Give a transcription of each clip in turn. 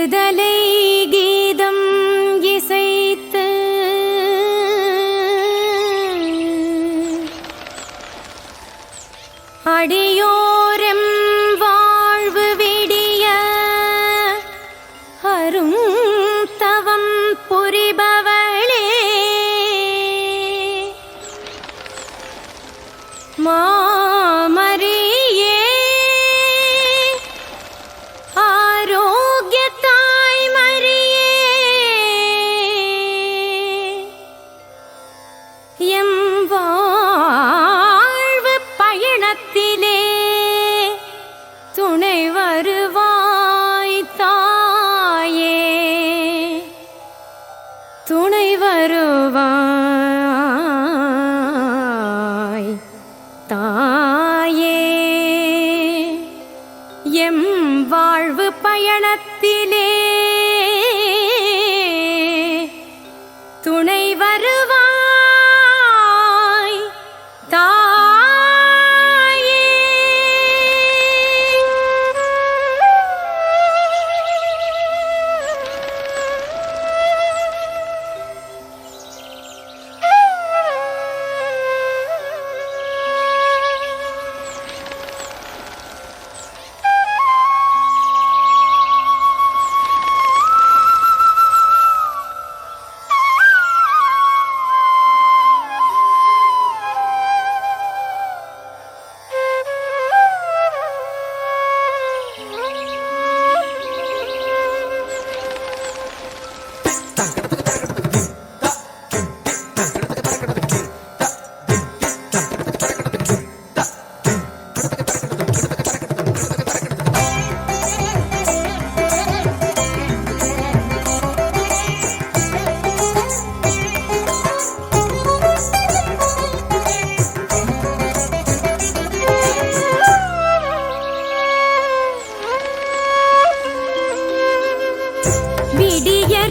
விடுதலை கீதம் இசைத்து அடியோரம் வாழ்வு விடிய அரும் தவம் புரிபவளே மாமரியே ஆரோக்கிய தாய் மரியே எம் வாழ்வு பயணத்திலே துணை வருவாய் தாயே துணை வருவாய் தாயே எம் வாழ்வு பயணத்திலே துணை வருவாய் தாயே.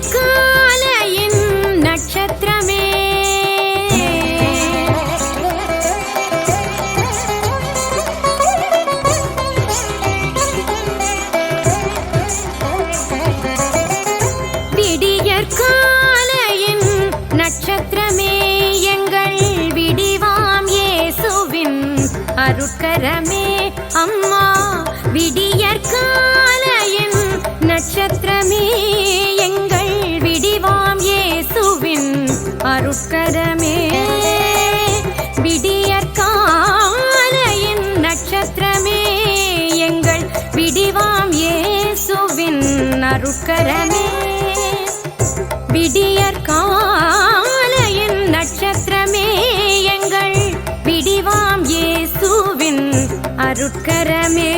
விடியற்காலையின் நட்சத்திரமே விடியற்காலையின் நட்சத்திரமே எங்கள் விடிவாம் இயேசுவின் அருட்கரமே அம்மா விடியற்காலையின் நட்சத்திரமே எங்கள் விடிவாம் இயேசுவின் அருட்கரமே விடியற்காலையின் நட்சத்திரமே எங்கள் விடிவாம் இயேசுவின் அருட்கரமே விடியற்காலையின் நட்சத்திரமே எங்கள் விடிவாம் இயேசுவின் அருட்கரமே.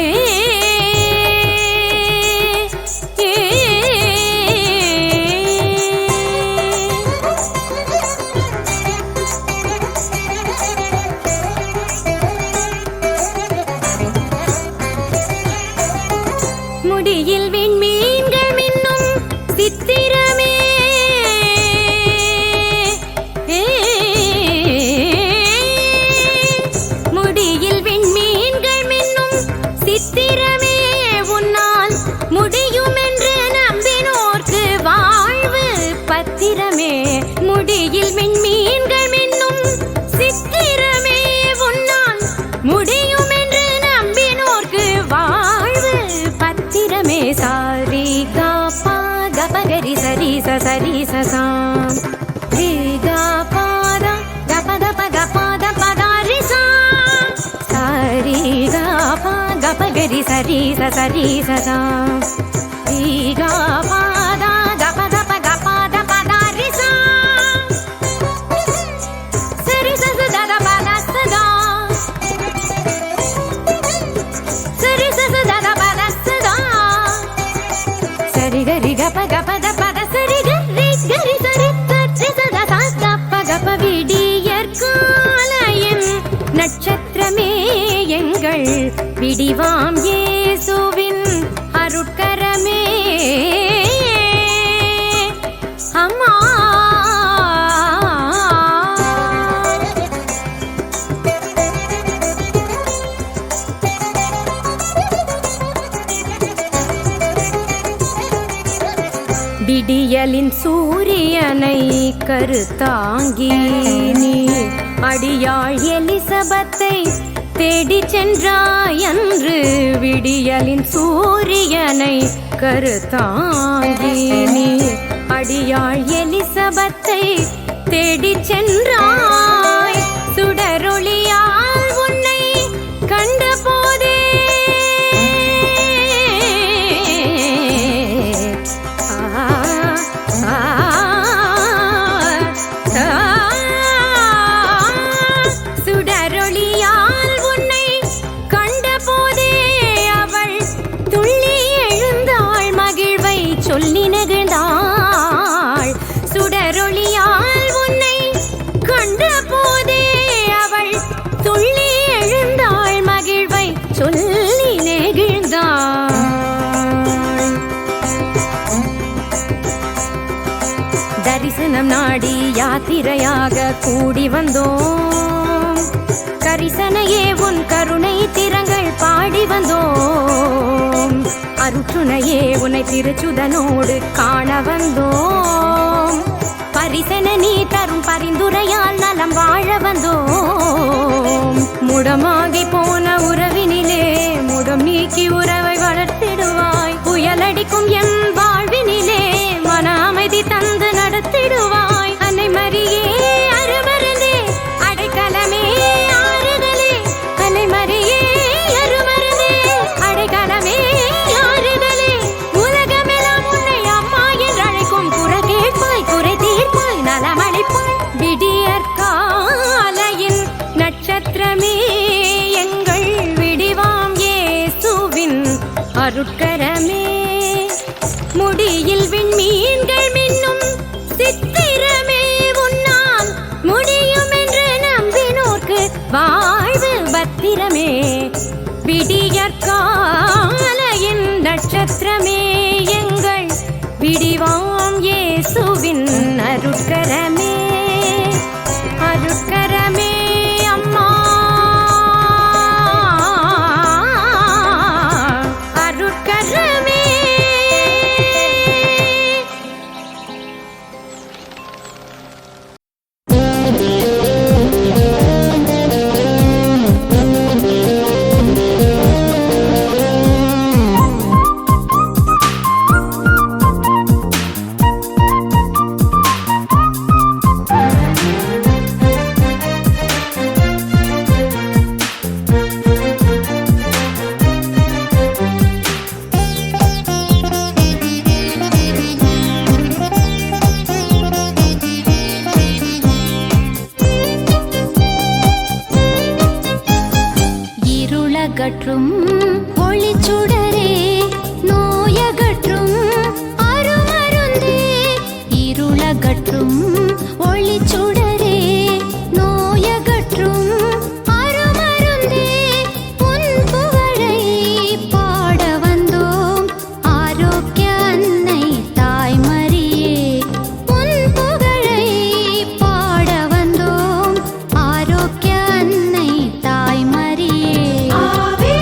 முடியில் விண்மீன்கள் மின்னும் சித்திரமே முடியில் விண்மீன்கள் மின்னும் சித்திரமே உன்னால் முடியும் என்று நம்பினோர்க்கு வாழ்வு பத்திரமே முடியில் விண்மீன்கள் மின்னும் சித்திரமே உன்னால் முடியும் என்று நம்பினோர்க்கு வாழ்வு பத்திரமே. சாரி காப்பா கபகரி சரி சரி சசாம் ரீ காபாதா கபத பகபாத பதாரி சாம் சாரி காப்பா கபகரி சரி சரி சசாம் ரீ காபாதா கபத பகபாத பதாரி சாம் சரி சசதத பத சதா சரி சசதத பத சதா சரி கரி கப கபத பத சரி கரி கரி சரி சரி சதா சாஸ்தப்ப கப விடியற்காலையின் நட்சத்திரமே எங்கள் விடிவாம் இயேசுவின் அருட்கரமே அம்மா. விடியலின் சூரியனை கருத்தாங்கி நீ அடியாள் எலிசபெத்தை தேடி சென்றாய் அன்று. விடியலின் சூரியனை கருத்தாங்கி நீ அடியாள் எலிசபெத்தை தேடி சென்றாய். சுடரொளியால் உன்னை கண்ட போதே சுடரொளியால் உன்னை கண்ட போதே அவள் துள்ளி எழுந்தாள், மகிழ்வை சொல்லி நெகிழ்ந்தாள். சுடரொளியால் உன்னை கண்ட போதே அவள் துள்ளி எழுந்தாள், மகிழ்வை சொல்லி நெகிழ்ந்தாள். தரிசனம் நாடி யாத்திரையாக கூடி வந்தோம், கரிசனையே உன் கருணை திறங்கள் பாடி வந்தோம். அருற்றுணையே உன்னை திருச்சுதனோடு காண வந்தோம். பரிசன நீ தரும் பரிந்துரையால் நலம் வாழ வந்தோம். முடமாகி போன உறவினிலே முடம் நீக்கி உறவை வளர்த்திடுவாய். புயலடிக்கும் எம் வாழ்வினிலே மன அமைதி தந்து நடத்திடுவாய். அன்னை மரியே அருமருந்தே அடைக்கலமே ஆறுதலே. அன்னை மரியே அருமருந்தே அடைக்கலமே ஆறுதலே. உலகமெல்லாம் உன்னை அம்மா என்று அழைக்கும். குரல் கேட்பாய், குறை தீர்ப்பாய், நலமளிப்பாய். விடியற்காலையின் நட்சத்திரமே எங்கள் விடிவாம் இயேசுவின் அருட்கரமே. முடியில் விண்மீன்கள் மின்னும் சித்திரமே உன்னால் முடியும் என்று நம்பினோர்க்கு வாழ்வு பத்திரமே. விடியற்காலையின் நட்சத்திரமே எங்கள் விடிவாம் இயேசுவின் அருட்கரமே. அருட்கரமே அம்மா, அருட்கரமே. இருளகற்றும் ஒளிச்சுடரே, நோயகற்றும் அருமருந்தே. இருளகற்றும் ஒளிச்சுடரே, நோயகற்றும் அருமருந்தே. உன் புகழை பாட வந்தோம் ஆரோக்கிய அன்னை தாய்மரியே. உன் புகழை பாட வந்தோம் ஆரோக்கிய அன்னை தாய்மரியே. ஆவே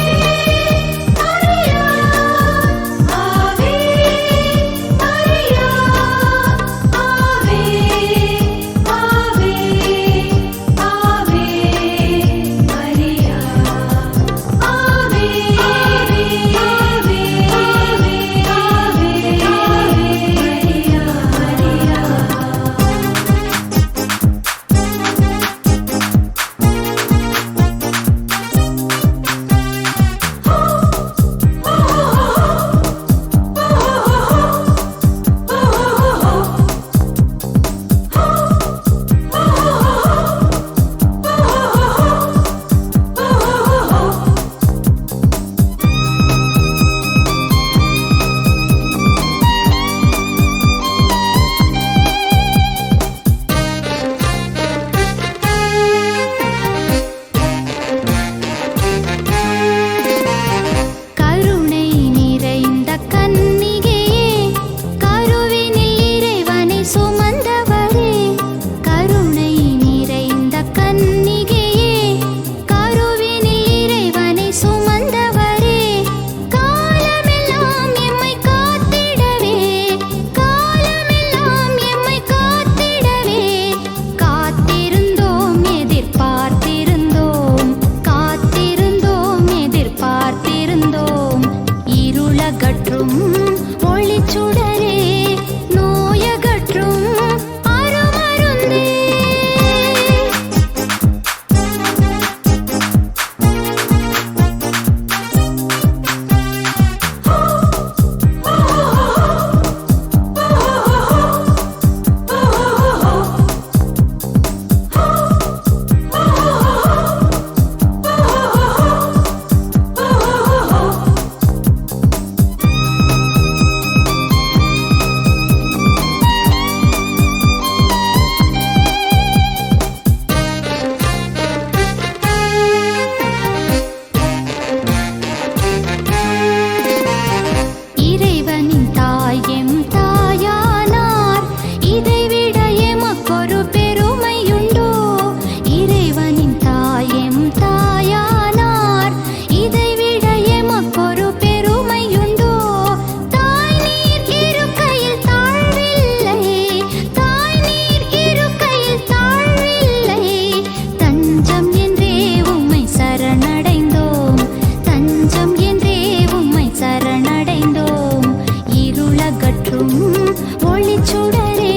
ஒளிச்சுடரே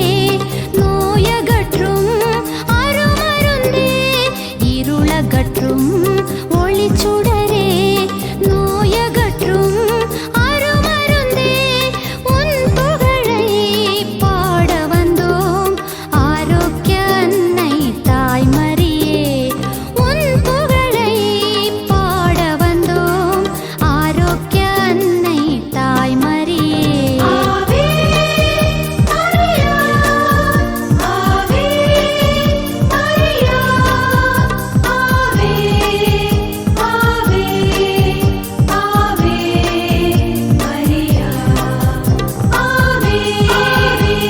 நோயகற்றும் அருமருந்தே இருளகற்றும் ஒளிச்சுடரே நோயகற்றும் அருமருந்தே உன் புகழை பாட வந்தோம் ஆரோக்கிய அன்னை தாய்மரியே உன் புகழை பாட வந்தோம் ஆரோக்கிய அன்னை தாய்மரியே ஆவே மரியா ஆவே மரியா ஆவே ஆவே ஆவே மரியா ஆவே ஆவே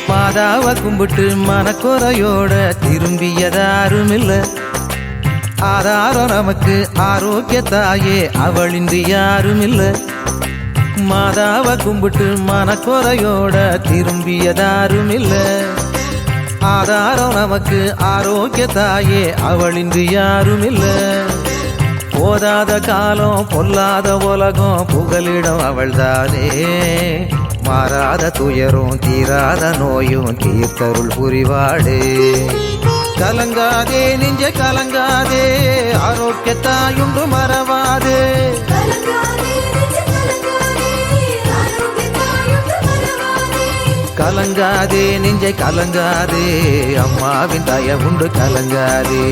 மாதாவ கும்பிட்டு மனக்குறையோட திரும்பியதாருமில்ல ஆதாரம் நமக்கு ஆரோக்கிய தாயே அவளின்றி யாருமில்ல மாதாவ கும்பிட்டு மனக்குறையோட திரும்பியதாருமில்ல ஆதாரம் நமக்கு ஆரோக்கிய தாயே அவளின்றி யாருமில்ல போதாத காலம் பொல்லாத உலகம் புகலிடம் அவள்தானே மாறாத துயரும் தீராத நோயும் தீர்த்தருள் புரிவாடே கலங்காதே நெஞ்ச கலங்காதே ஆரோக்கியத்தாயுண்டு மறவாதே கலங்காதே நெஞ்சை கலங்காதே அம்மாவின் தயவுண்டு கலங்காதே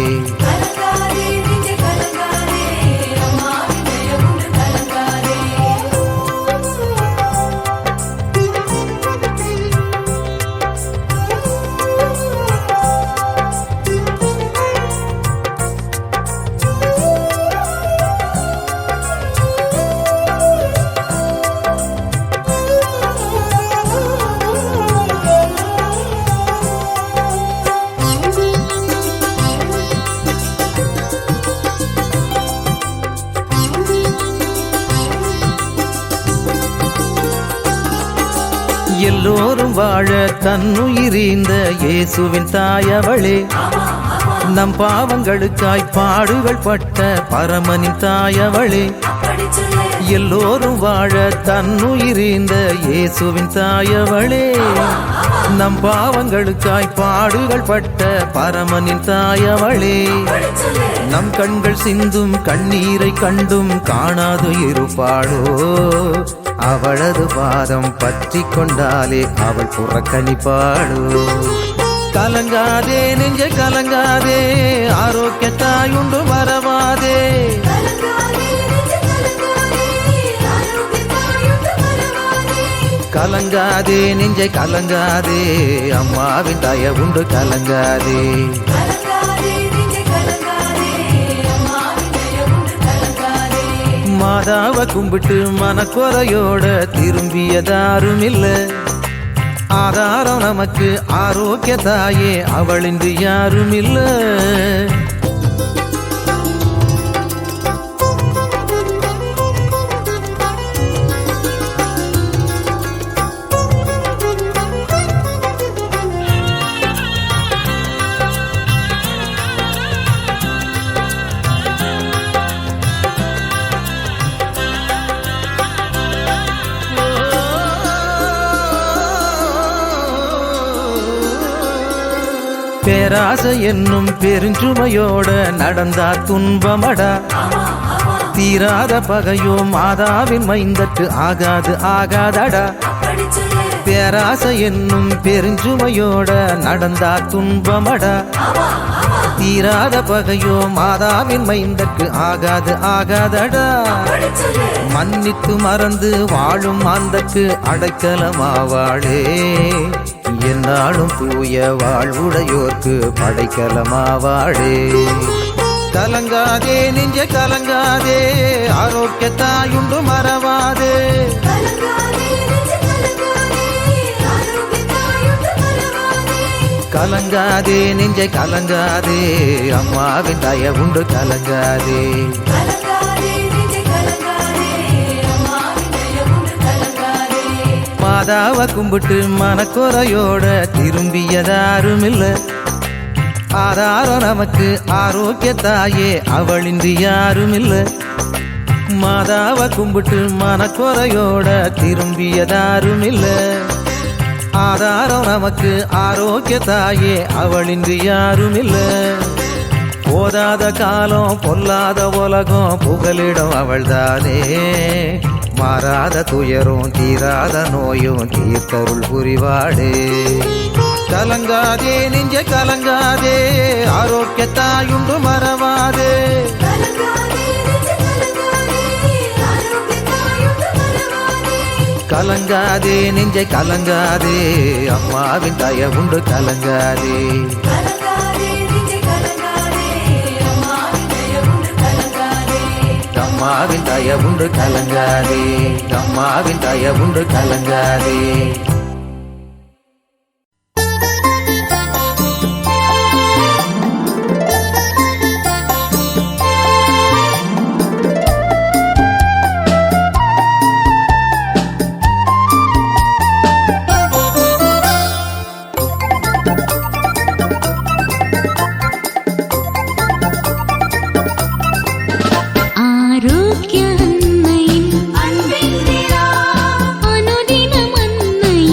எல்லோரும் வாழ தன்னுயிரீந்த இயேசுவின் தாயவளே நம் பாவங்களுக்காய் பாடுகள் பட்ட பரமனின் தாயவளே எல்லோரும் வாழ தன்னுயிரீந்த இயேசுவின் தாயவளே நம் பாவங்களுக்காய் பாடுகள் பட்ட பரமனின் தாயவளே நம் கண்கள் சிந்தும் கண்ணீரை கண்டும் காணாது இருப்பாளோ அவளது பாதம் பற்றி கொண்டாலே அவள் புறக்கணிப்பாளோ கலங்காதே நெஞ்ச கலங்காதே ஆரோக்கியத்தாயுண்டு மறவாதே கலங்காதே நெஞ்சை கலங்காதே அம்மாவின் தயவுண்டு கலங்காதே மாதாவ கும்பிட்டு மனக்குறையோட திரும்பியதாருமில்ல ஆதாரம் நமக்கு ஆரோக்கிய தாயே அவளின்றி யாருமில்ல பேராசை என்னும் பெருஞ்சுமையோட நடந்தா துன்பமடா தீராத பகையோ மாதாவின் மைந்தற்கு ஆகாது ஆகாதடா பேராசை என்னும் பெருஞ்சுமையோட நடந்தா துன்பமடா தீராத பகையோ மாதாவின் மைந்தற்கு ஆகாது ஆகாதடா மன்னித்து மறந்து வாழும் மாந்தற்கு அடைக்கலமாவாளே என்னாலும் தூய வாழ்வுடையோர்க்கு படைக்கலமாவாளே கலங்காதே நெஞ்ச கலங்காதே ஆரோக்கியத்தாயுண்டு மறவாதே கலங்காதே நெஞ்சை கலங்காதே அம்மாவின் தயவுண்டு கலங்காதே மாதாவை கும்பிட்டு மனக்குறையோட திரும்பியதாருமில்ல ஆதாரம் நமக்கு ஆரோக்கியத்தாயே அவளின்றி யாருமில்ல மாதாவை கும்பிட்டு மனக்குறையோட திரும்பியதாருமில்ல ஆதாரம் நமக்கு ஆரோக்கியத்தாயே அவளின்றி யாருமில்ல போதாத காலம் பொல்லாத உலகம் புகலிடம் அவள்தானே மாறாத துயரும் தீராத நோயும் தீர்த்தருள் புரிவாடே கலங்காதே நெஞ்ச கலங்காதே ஆரோக்கியத்தாயுண்டு மறவாதே கலங்காதே நெஞ்சை கலங்காதே அம்மாவின் தயவுண்டு கலங்காதே அம்மாவின் தயவுண்டு கலங்காதே அம்மாவின் தயவுண்டு கலங்காதே ஆரோக்கிய அன்னையின் அன்பின் நிலா அனுதினம் அன்னையின்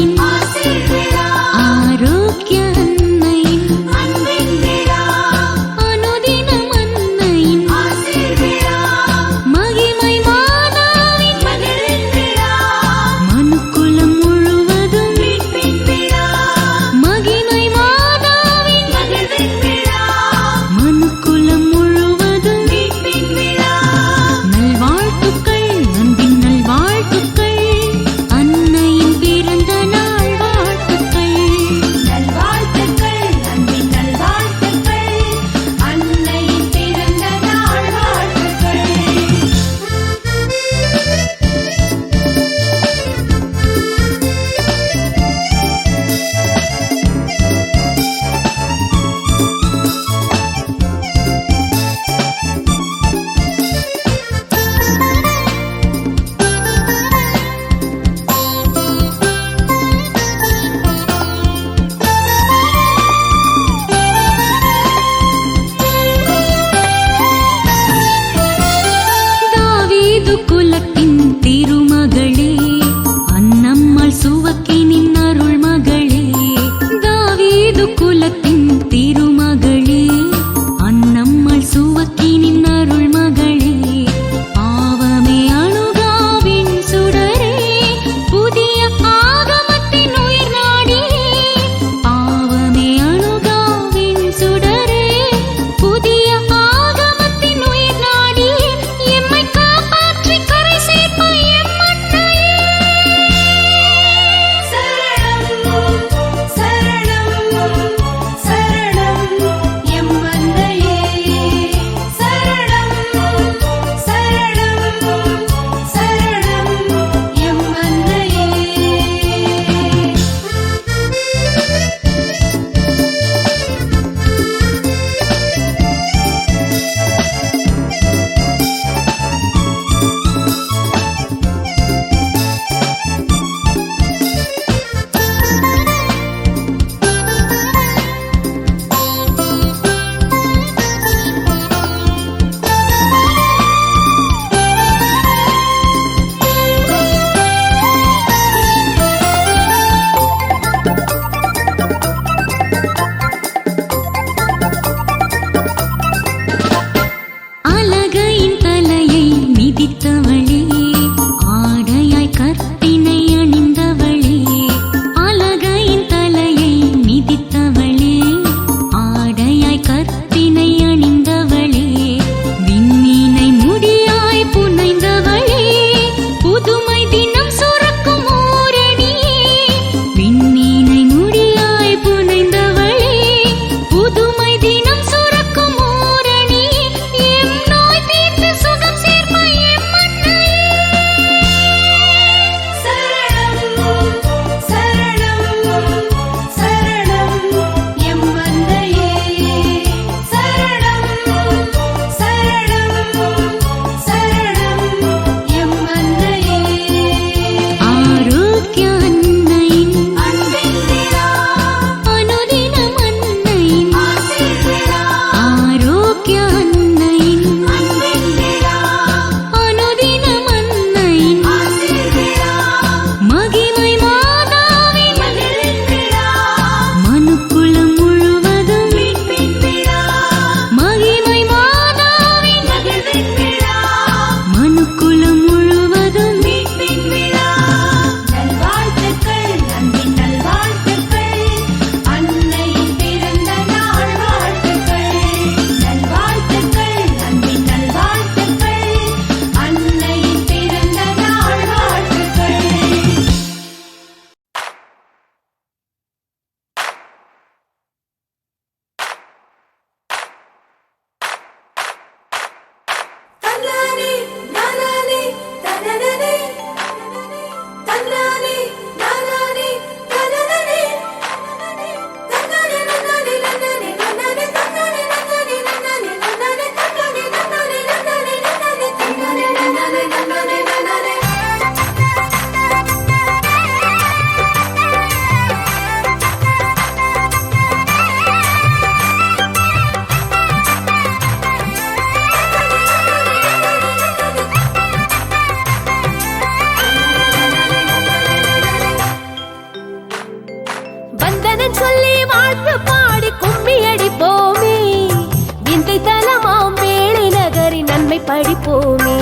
படிப்போமே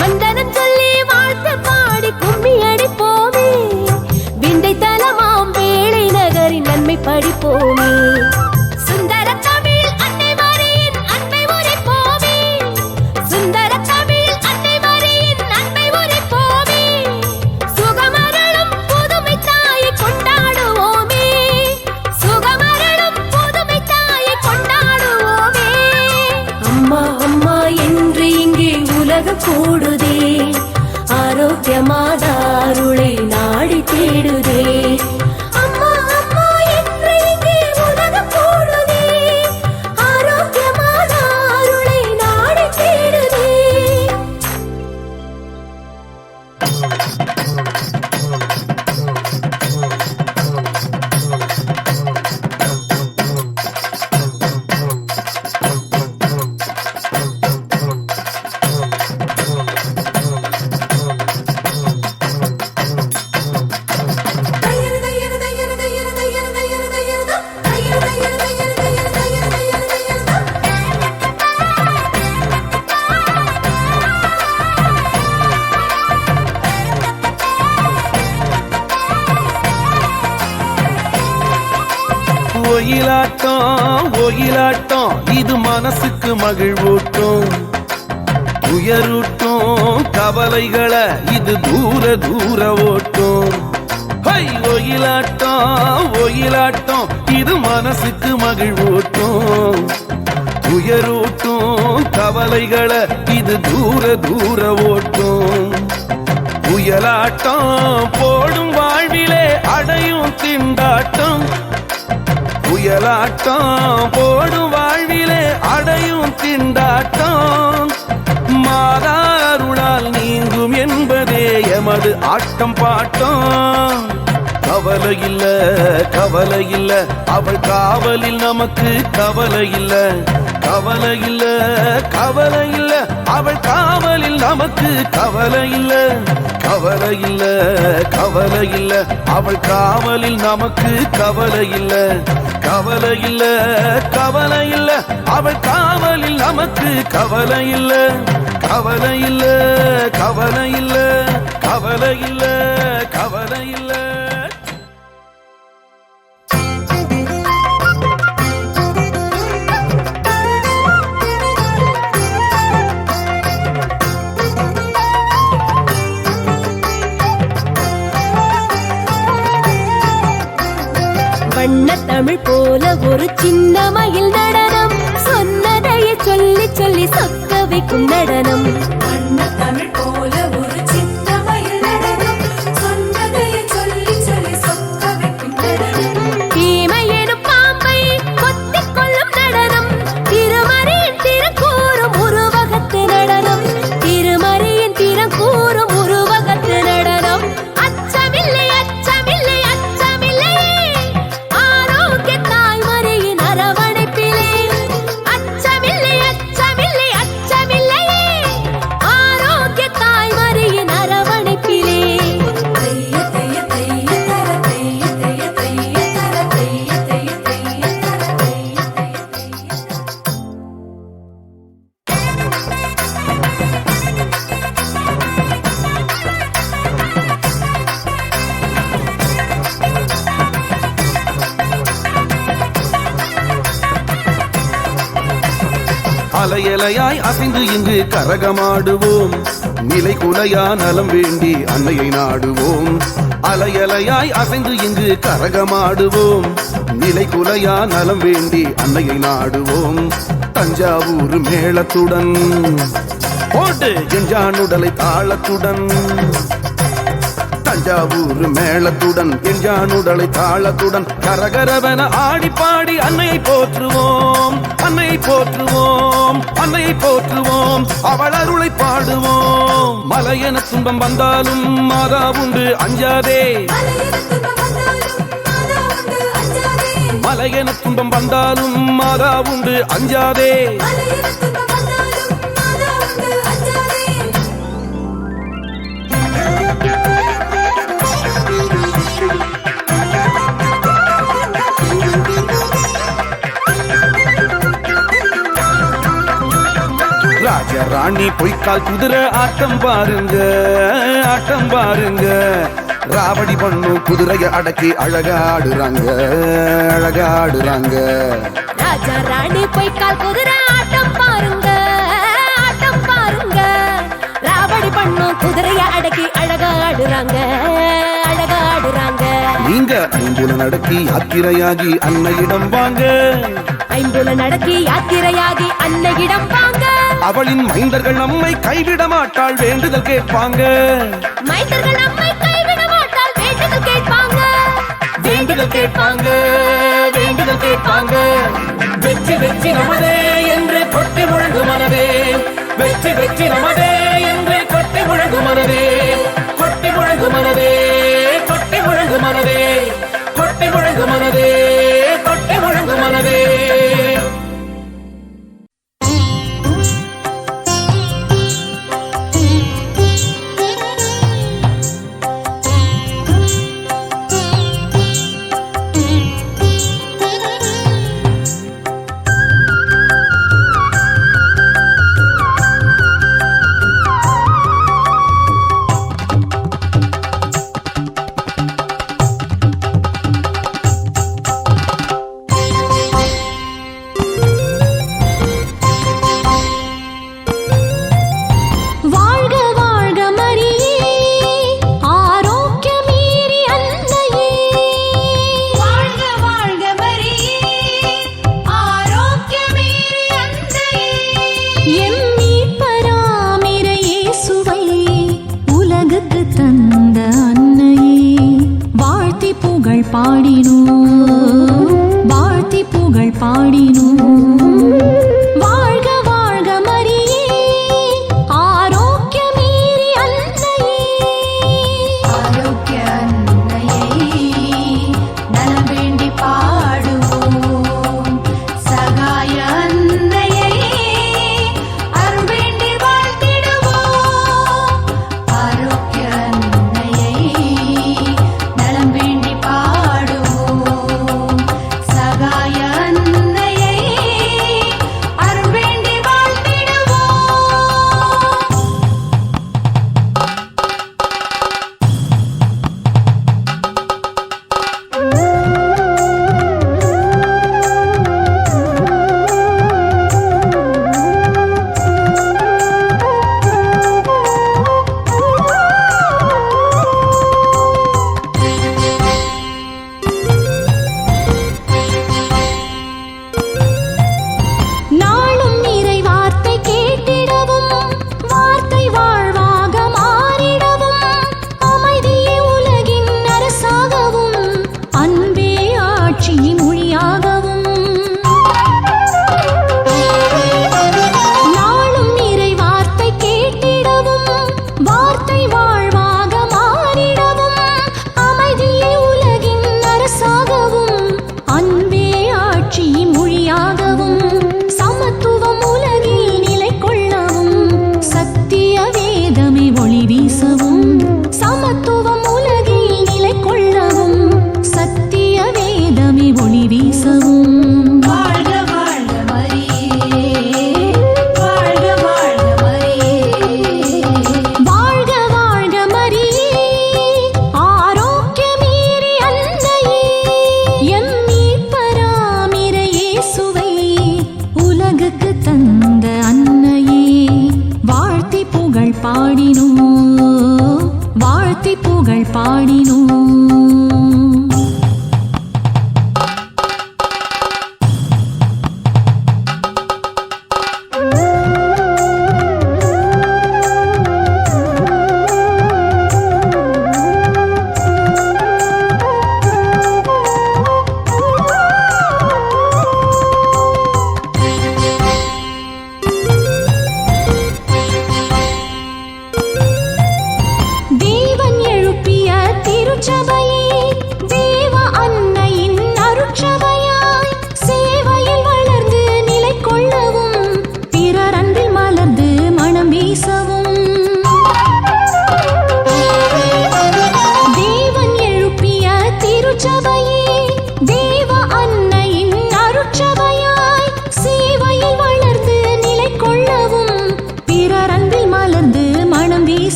மந்தனம் சொல்லி வாழ்த்து பாடி கும்மி அடிப்போமே விந்தை தலமாம் வேளை நகரின் நன்மை படிப்போமே சுந்தர தமிழ் அன்னை மாரியின் அன்பை உரைப்போமே சுந்தர தமிழ் அன்னை மாரியின் அன்பை உரைப்போமே சுகமரளும் புதுமை தாயை கொண்டாடுவோமே சுகமரளும் புதுமை தாயை கொண்டாடுவோமே அம்மா அம்மா என்று இங்கே உலகம் கூடுதே ஆரோக்கியமான அருளை நாடி தேடுதே அம்மா அம்மா என்று இங்கே உலகம் கூடுதே ஆரோக்கியமான அருளை நாடி தேடுதே ஒயிலாட்டம் ஒயிலாட்டம் இது மனசுக்கு மகிழ்வூட்டும் உயரூட்டும் கவலைகளை இது தூர தூர ஓட்டும் ஹை ஒயிலாட்டம் ஒயிலாட்டம் இது மனசுக்கு மகிழ்வூட்டும் உயரூட்டும் கவலைகளை இது தூர தூர ஓட்டும் புயலாட்டம் போடும் வாழ்விலே அடையும் திண்டாட்டம் புயலாட்டம் போடும் வாழ்விலே அடையும் திண்டாட்டம் மாதா அருளால் நீங்கும் என்பதே எமது ஆட்டம் பாட்டம் கவலை இல்ல கவலை இல்ல அவள் காவலில் நமக்கு கவலை இல்ல கவலை இல்ல கவலை இல்ல அவள் காவலில் நமக்கு கவலை இல்ல கவலை இல்ல கவலை இல்ல அவள் காவலில் நமக்கு கவலை இல்ல கவலை இல்ல கவலை இல்ல அவள் காவலில் நமக்கு கவலை இல்ல கவலை இல்ல கவலை இல்ல கவலை இல்ல கவலை இல்ல வண்ண தமிழ் போல ஒரு சின்ன மயில் நடனம் சொன்னதையே சொல்லி சொல்லி சொக்க வைக்கும் நடனம் வண்ண தமிழ் போல ஒரு சின்ன மயில் நடனம் சொன்னதையே சொல்லி சொல்லி சொக்க வைக்கும் நடனம் தீமை எனும் பாம்பை கொத்திக் கொள்ளும் நடனம் திருமறையின் திறக்கூறும் உருவகத்து நடனம் திருமறையின் திறக்கூறும் உருவகத்து நடனம் அச்சமில்லை அச்சமில்லை அச்சமில்லையே ஆரோக்கிய தாய்மறையின் அரவணைப்பிலே அச்சமில்லை அச்சமில்லை அச்சமில்லையே ஆரோக்கிய தாய்மறையின் அரவணைப்பிலே தைய தைய தைய தர தைய தைய தைய தர தைய தைய தைய தர தைய தைய தைய அலையலையாய் அசைந்து இங்கு கரகமாடுவோம் நிலை குலையா நலம் வேண்டி அன்னையை நாடுவோம் அலையலையாய் அசைந்து இங்கு கரகமாடுவோம் நிலை குலையா நலம் வேண்டி அன்னையை நாடுவோம் தஞ்சாவூர் மேளத்துடன் போட்டு எஞ்சானுடலை தாளத்துடன் தஞ்சாவூர் மேளத்துடன் எஞ்சானுடலை தாளத்துடன் கரகரவன ஆடி பாடி அன்னையை போற்றுவோம் அன்னையை போற்றுவோம் அன்னையை போற்றுவோம் அவள் அருளை பாடுவோம் மலையென துன்பம் வந்தாலும் மாதா உண்டு அஞ்சாதே மலையென துன்பம் வந்தாலும் மாதா உண்டு அஞ்சாதே ராணி பொய்க்கால் குதிரை ஆட்டம் பாருங்க, ஆட்டம் பாருங்க. ராவடி பண்ணு குதிரைய அடக்கி அழகாடுறாங்க, அழகாடுறாங்க. ராஜா ராணி பொய்க்கால் குதிரை ஆட்டம் பாருங்க, ஆட்டம் பாருங்க. ராவடி பண்ணும் குதிரைய அடக்கி அழகாடுறாங்க, அழகாடுறாங்க. நீங்க ஐம்புலன் அடக்கி யாத்திரையாகி அன்னையிடம் வாங்க, ஐம்புலன் அடக்கி யாத்திரையாகி அன்னையிடம் வாங்க. அவளின் மைந்தர்கள் நம்மை கைவிட மாட்டாள், வேண்டுதல் கேட்பாங்க. மைந்தர்கள் நம்மை கைவிட மாட்டால் வேண்டுதல் கேட்பாங்க, வேண்டுதல் கேட்பாங்க, வேண்டுதல் கேட்பாங்க. வெற்றி வெற்றி நமதே என்று கொட்டி முழங்கு மனதே, வெற்றி வெற்றி நமதே என்று கொட்டி முழங்கு மனதே, கொட்டி முழங்கு மனதே, கொட்டி முழங்கு மனதே, கொட்டி முழங்கு மனதே, கொட்டி முழங்கு மனதே. தேவன் எழுப்பிய திருச்சபையே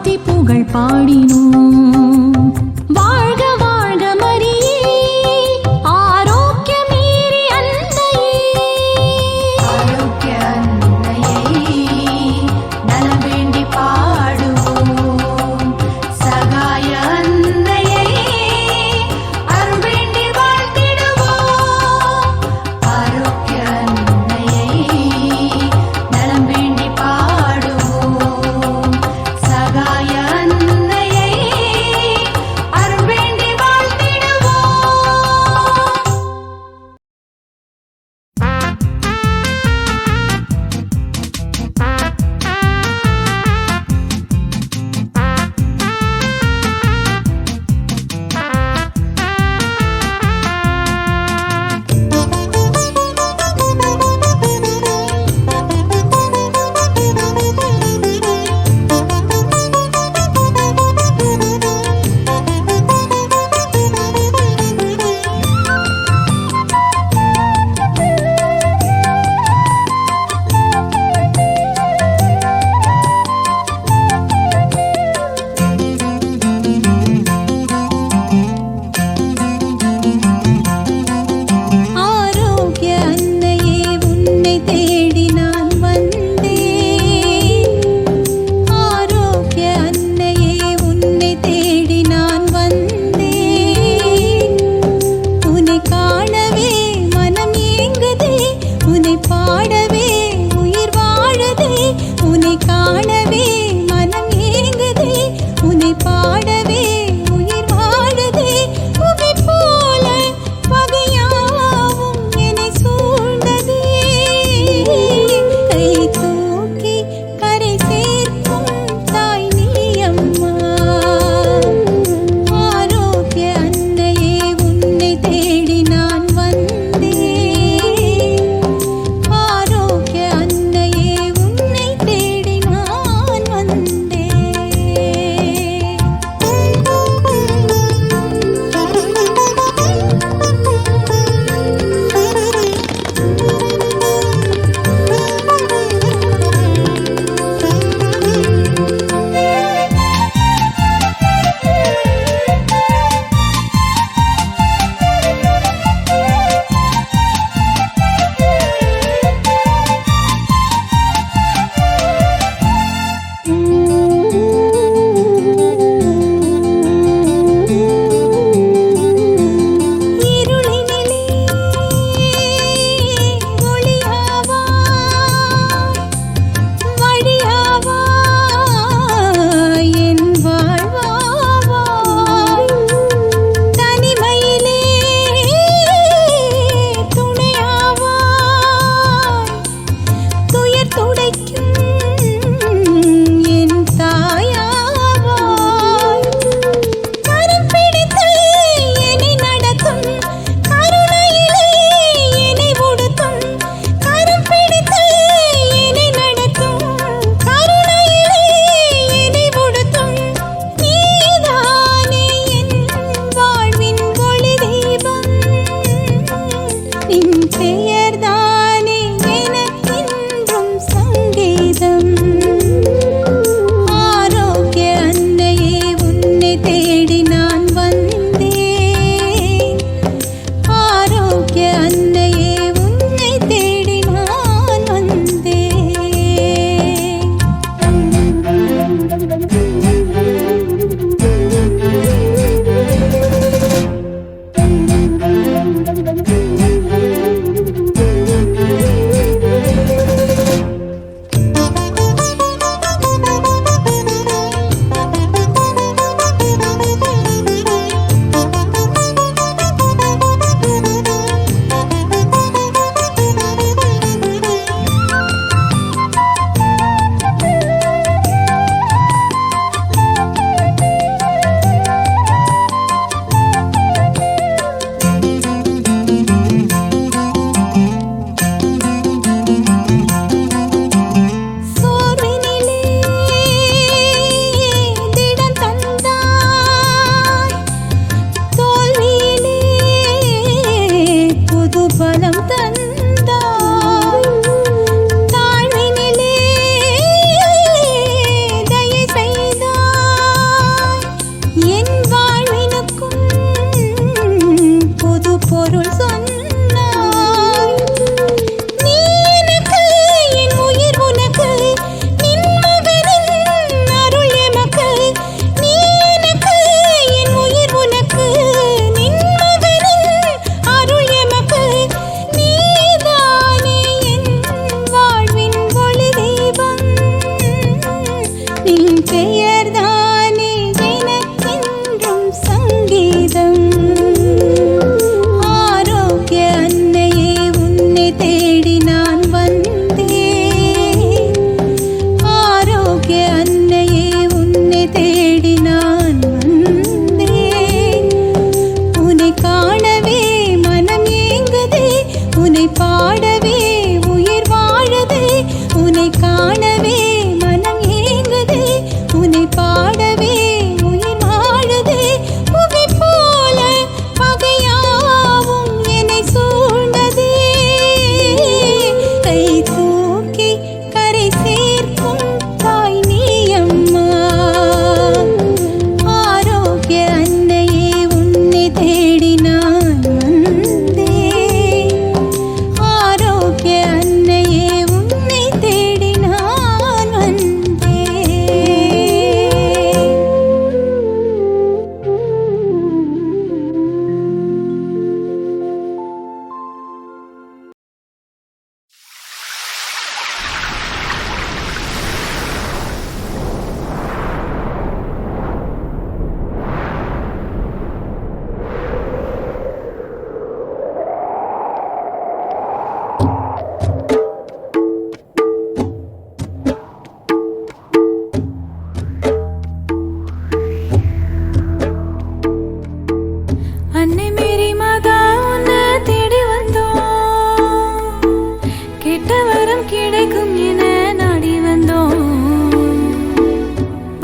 வாழ்த்தி புகழ் பாடினோம். வாழ்க வாழ்க மரியே, ஆரோக்கியமீறி அன்னையே. ஆரோக்கிய அன்னையை நலம் வேண்டி பாடுவோம். சகாய அன்னையை அருள் வேண்டி வாழ்த்திடுவோம். ஆரோக்கிய அன்னையை நலம் வேண்டி பாடுவோம். சகாய அன்னையை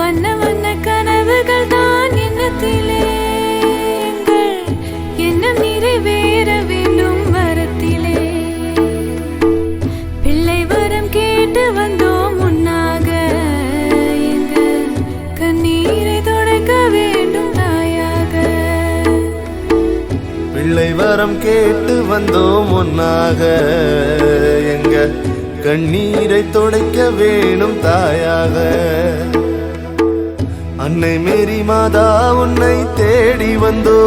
வண்ண வண்ண கனவுகள் தான் எண்ணத்திலே எங்கள் எண்ணம் நிறைவேற வேண்டும் வரத்திலே பிள்ளை வரம் கேட்டு வந்தோம் முன்னாக எங்க கண்ணீரை துடைக்க வேண்டும் தாயாக பிள்ளை வரம் கேட்டு வந்தோம் ஒன்னாக எங்க கண்ணீரை துடைக்க வேணும் தாயாக அன்னை மேரி மாதா உன்னை தேடி வந்தோ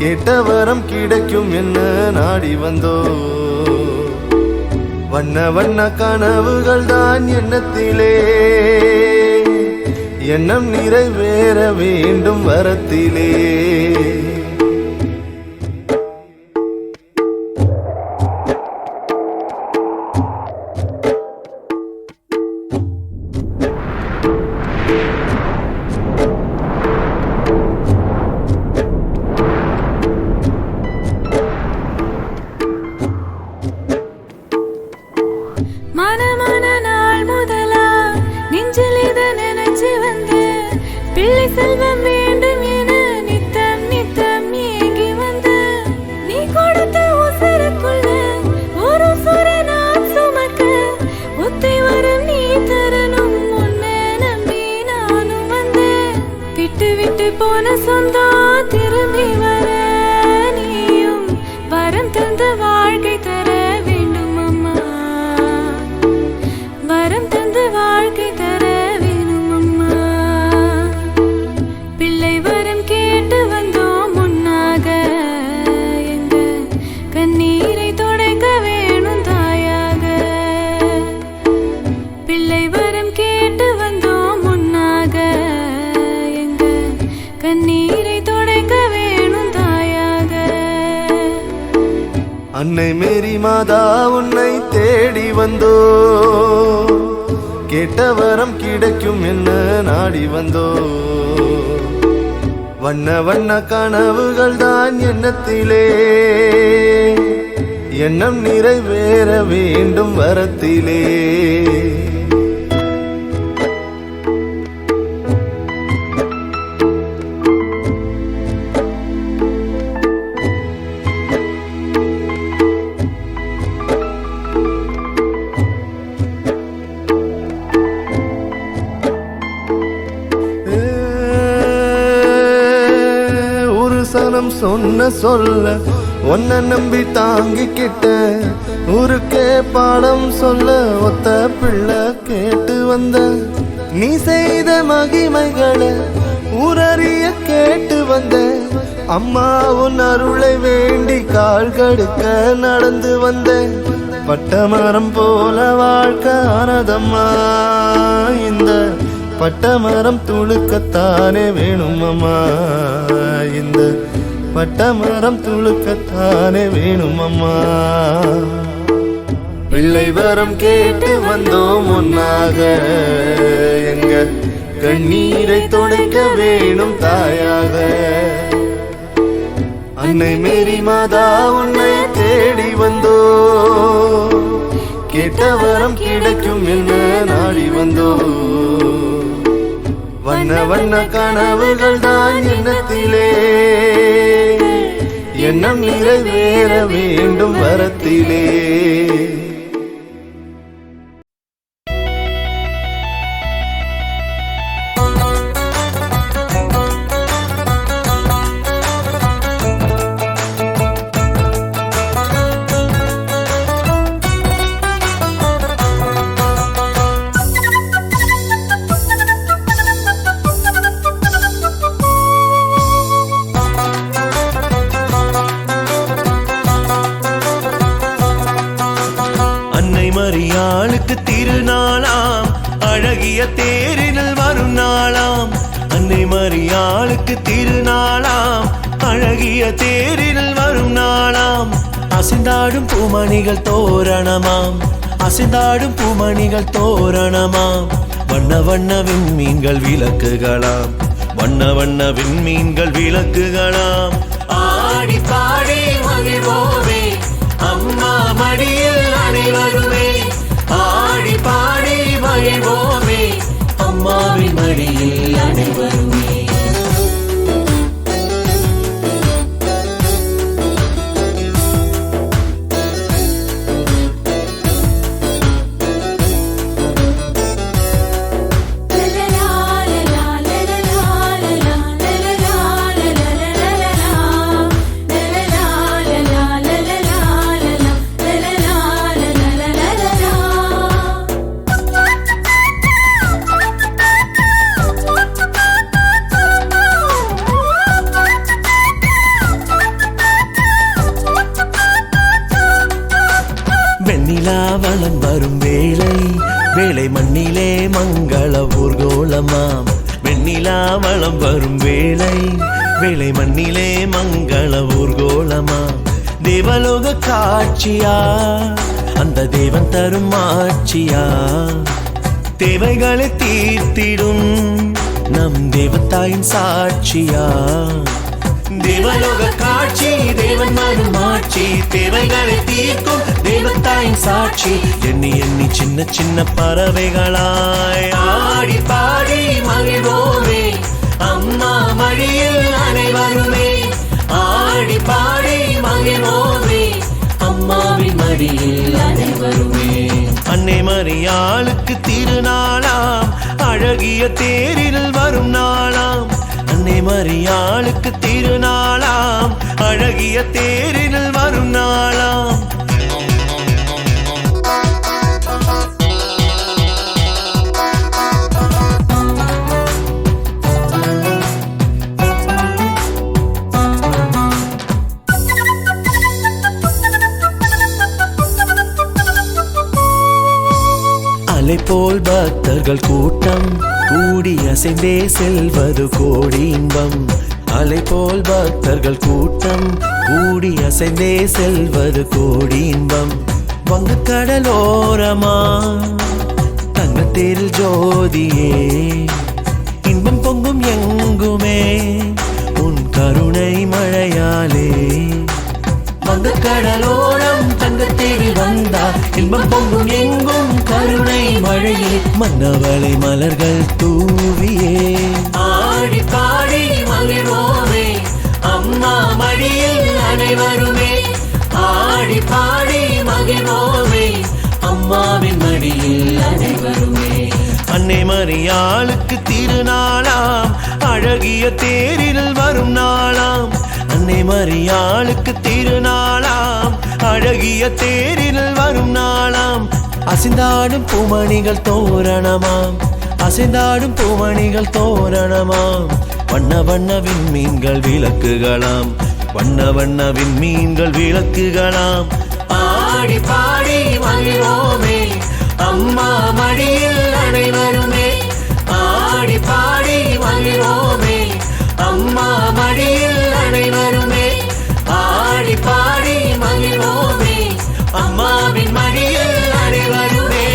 கேட்ட வரம் கிடைக்கும் என்ன நாடி வந்தோ வண்ண வண்ண கனவுகள் தான் எண்ணத்திலே எண்ணம் நிறைவேற வேண்டும் வரத்திலே மனமான நாள் முதலா நெஞ்சில் இத நினைச்சு வந்து பிள்ளை செல்வம் வேண்டும் என நித்தம் நித்தம் ஏங்கி வந்து நீ கொடுத்த உசருக்குள்ள ஒரு சுர நான் சுமக்க ஒத்தை வரம் நீ தரணும் உன்னை நம்பி நானும் வந்தேன் விட்டு விட்டு போன சொந்தம் திரும்பி வர நீயும் வரம் தந்த வாழ்க்கை தர வேண்டும் அம்மா வரம் தந்து வாழ்க்கை தர வேணும் அம்மா பிள்ளை வரம் கேட்டு வந்தோம் முன்னாக எங்க கண்ணீரை துடைக்க வேணும் தாயாக பிள்ளை வரம் கேட்டு வந்தோம் முன்னாக எங்க கண்ணீரை துடைக்க வேணும் தாயாக அன்னை மேரி மாதா உன்னை தேடி வந்தோ கேட்ட வரம் கிடைக்கும் என்ன நாடி வந்தோ வண்ண வண்ண கனவுகள் தான் எண்ணத்திலே எண்ணம் நிறைவேற வேண்டும் வரத்திலே சனம் சொன்ன சொல்ல உன்னை நம்பி தாங்கிக்கிட்ட ஊருக்கே பாடம் சொல்ல ஒத்த பிள்ளை கேட்டு வந்த நீ செய்த மகிமைகளை ஊரறிய கேட்டு வந்த அம்மா உன் அருளை வேண்டி கால் கடுக்க நடந்து வந்த பட்டமரம் போல வாழ்க்கை ஆனதம்மா இந்த பட்டமரம் துளுக்கத்தானே வேணும் அம்மா இந்த பட்டமரம் துளுக்கத்தானே வேணும் அம்மா பிள்ளை வரம் கேட்டு வந்தோம் ஒன்னாக எங்க கண்ணீரை துடைக்க வேணும் தாயாக அன்னை மேரி மாதா உன்னை தேடி வந்தோ கேட்ட வரம் கிடைக்கும் என்ன நாடி வந்தோ வண்ண வண்ண கனவுகள் தான் எண்ணத்திலே எண்ணம் நிறைவேற வேண்டும் வரத்திலே மரியாளுக்கு திருநாளாம் அழகிய தேரினில் வரும் நாளாம் அன்னை மரியாளுக்கு திருநாளாம் அழகிய தேரினில் வரும் நாளாம் அசைந்தாடும் பூமணிகள் தோரணமாம் அசைந்தாடும் பூமணிகள் தோரணமாம் வண்ண வண்ண விண்மீன்கள் விளக்குகளாம் வண்ண வண்ண விண்மீன்கள் விளக்குகளாம் ஆடி பாடி மகிழ்வோமே அம்மா மடியில் அனைவருமே ஆடி பாடி மகிழ்வோமே அம்மா மங்கள ஊர்கோலமாம் வெண்ணிலா வளம் வரும் வேளை வேளை மண்ணிலே மங்கள ஊர்கோலமாம் தேவலோக காட்சியா அந்த தேவன் தரும் ஆட்சியா தேவைகளை தீர்த்திடும் நம் தேவத்தாயின் சாட்சியா தேவலோக காட்சி தேவன் வரும் ஆட்சி தேவைகளை தீர்க்கும் தேவத்தாயின் சாட்சி எண்ணி எண்ணி சின்ன சின்ன பறவைகளாய் ஆடி பாடி மகிழ்வோமே அம்மா மடியில் அனைவருமே ஆடி பாடி மகிழ்வோமே அம்மாவின் மடியில் அனைவருமே அன்னை மரியாளுக்கு திருநாளாம் அழகிய தேரில் வரும் நாளாம் அன்னை மரியாளுக்கு திருநாளாம் அழகிய தேரில் வரும் நாளாம் அலை போல் பக்தர்கள் கூட்டம் கூடி அசைந்தே செல்வது கோடி இன்பம் அலை போல் பக்தர்கள் கூட்டம் கூடி அசைந்தே செல்வது கோடி இன்பம் வங்கக்கடலோரமா தங்கத்தேரில் ஜோதியே இன்பம் பொங்கும் எங்குமே உன் கருணை மழையாலே வங்கக்கடலோரம் தங்கத்தேரில் வந்தா இன்பம் பொங்கும் எங்கும் கருணை மழையே மன்னவளை மலர்கள் தூவியே ஆடி பாடி மகிழ்வோமே அம்மா மடியில் அனைவருமே ஆடி பாடி மகிழ்வோமே அம்மாவின் மடியில் அனைவருமே அன்னை மரியாளுக்கு திருநாளாம் அழகிய தேரில் வரும் நாளாம் அன்னை மரியாளுக்கு திருநாளாம் அழகிய தேரில் வரும் நாளாம் அசைந்தாடும் பூமணிகள் தோரணமாம் அசைந்தாடும் பூமணிகள் தோரணமாம் வண்ண வண்ண விண்மீன்கள் விளக்குகளாம் வண்ண வண்ண விண்மீன்கள் விளக்குகளாம் ஆடி பாடி மகிழ்வோமே அம்மா மடியில் அனைவருமே ஆடி பாடி மகிழ்வோமே அம்மா மடியில் அனைவருமே ஆடி பாடி மகிழ்வோமே அம்மாவின் மடியில் அனைவருமே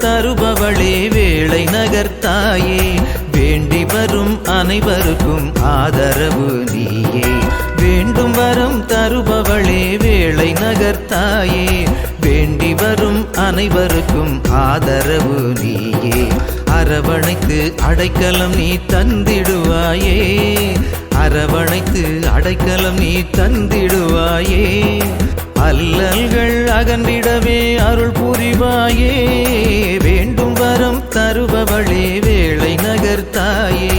தருபவளே வேளை நகர்த்தாயே வேண்டி வரும் அனைவருக்கும் ஆதரவு நீயே வேண்டும் வரம் தருபவளே வேளை நகர்த்தாயே வேண்டி வரும் அனைவருக்கும் ஆதரவு நீயே அரவணைத்து அடைக்கலம் நீ தந்திடுவாயே அரவணைத்து அடைக்கலம் நீ தந்திடுவாயே அல்லல்கள் அகன்றிடவே அருள் புரிவாயே வேண்டும் வரம் தருபவளே வேளை நகர்த்தாயே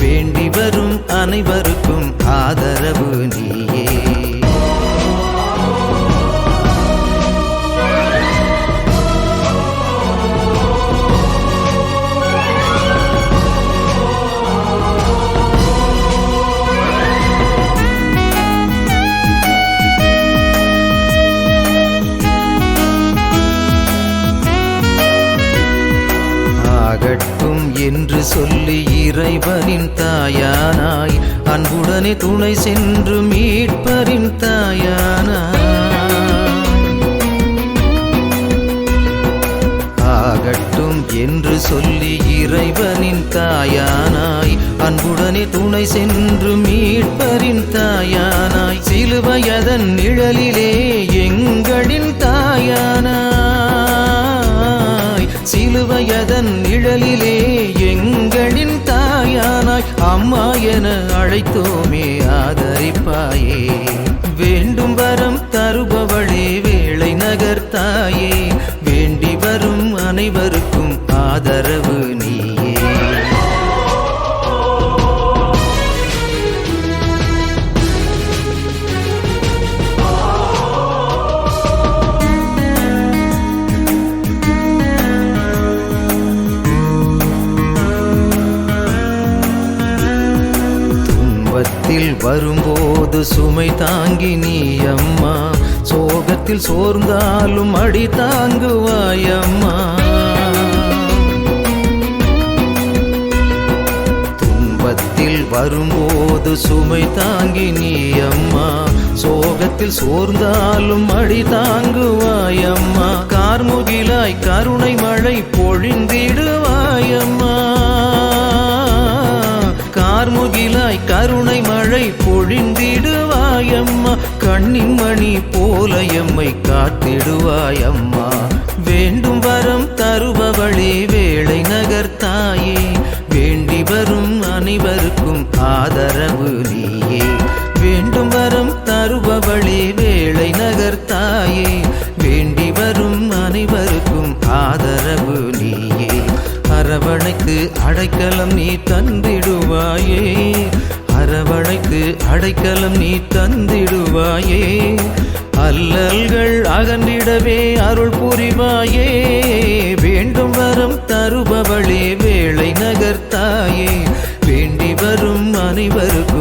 வேண்டி வரும் அனைவருக்கும் ஆதரவு நீயே ஆகட்டும் என்று சொல்லி இறைவனின் தாயானாய் அன்புடனே துணை சென்று மீட்பரின் தாயானாய் ஆகட்டும் என்று சொல்லி இறைவனின் தாயானாய் அன்புடனே துணை சென்று மீட்பரின் தாயானாய் சிலுவையதன் நிழலிலே எங்களின் தாயானாய் சிலுவையதன் நிழலிலே எங்களின் தாயானாய் அம்மா என அழைத்தோமே ஆதரிப்பாயே வேண்டும் வரம் தருபவளே வேளை நகர்த்தாயே ஆதரவு நீயே. துன்பத்தில் வரும்போது சுமை தாங்கி நீ அம்மா, சோகத்தில் சோர்ந்தாலும் அடி தாங்குவாய் அம்மா. துன்பத்தில் வரும்போது சுமை தாங்கி நீ அம்மா, சோகத்தில் சோர்ந்தாலும் அடி தாங்குவாய் அம்மா. கார்முகிலாய் கருணை மழை பொழிந்திடுவாய் அம்மா, கார்முகிலாய் கருணை மழை பொழிந்திடுவாய் அம்மா. கண்ணின் மணி போல எம்மை காத்திடுவாய் அம்மா. வேண்டும் வரம் தருபவளே வேளை நகர்த்தாயே, வேண்டி வரும் அனைவருக்கும் ஆதரவு நீயே. வேண்டும் வரம் தருபவளே வேளை நகர்த்தாயே, வேண்டி வரும் அனைவருக்கும் ஆதரவு நீயே. அரவணைக்கு அடைக்கலம் நீ தந்திடுவாயே, அரவணைக்கு அடைக்கலம் நீ தந்திடுவாயே. அல்லல்கள் அகன்றிடவே அருள் புரிவாயே, வேண்டும் வரம் தருபவளே வேளை நகர்த்தாயே, வேண்டி வரும் அனைவருக்கும்